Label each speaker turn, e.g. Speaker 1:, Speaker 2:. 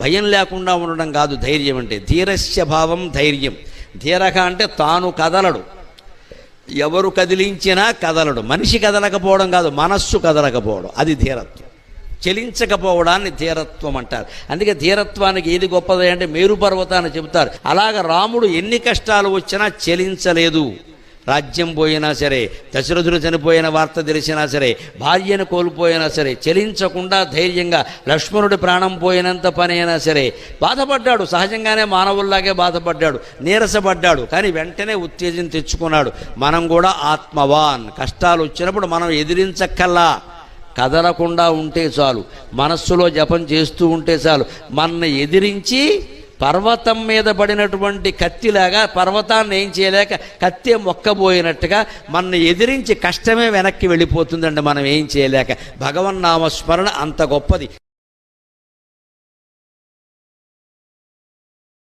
Speaker 1: భయం లేకుండా ఉండడం కాదు ధైర్యం అంటే. ధీరస్య భావం ధైర్యం. ధీరక అంటే తాను కదలడు, ఎవరు కదిలించినా కదలడు. మనిషి కదలకపోవడం కాదు, మనస్సు కదలకపోవడం, అది ధీరత్వం. చలించకపోవడాన్ని ధీరత్వం అంటారు. అందుకే ధీరత్వానికి ఏది గొప్పది అంటే మేరు పర్వతాన్ని చెబుతారు. అలాగ రాముడు ఎన్ని కష్టాలు వచ్చినా చలించలేదు. రాజ్యం పోయినా సరే, దశరథుడు చనిపోయిన వార్త తెలిసినా సరే, భార్యను కోల్పోయినా సరే చలించకుండా ధైర్యంగా, లక్ష్మణుడి ప్రాణం పోయినంత పని అయినా సరే బాధపడ్డాడు. సహజంగానే మానవుల్లాగే బాధపడ్డాడు, నీరసపడ్డాడు. కానీ వెంటనే ఉత్తేజం తెచ్చుకున్నాడు. మనం కూడా ఆత్మవాన్. కష్టాలు వచ్చినప్పుడు మనం ఎదిరించక్కల్లా, కదలకుండా ఉంటే చాలు, మనస్సులో జపం చేస్తూ ఉంటే చాలు. మన ఎదిరించి పర్వతం మీద పడినటువంటి కత్తిలాగా పర్వతాన్ని ఏం చేయలేక కత్తి మొక్కబోయినట్టుగా మన ఎదిరించి కష్టమే వెనక్కి వెళ్ళిపోతుందండి. మనం ఏం చేయలేక. భగవన్నామస్మరణ అంత గొప్పది.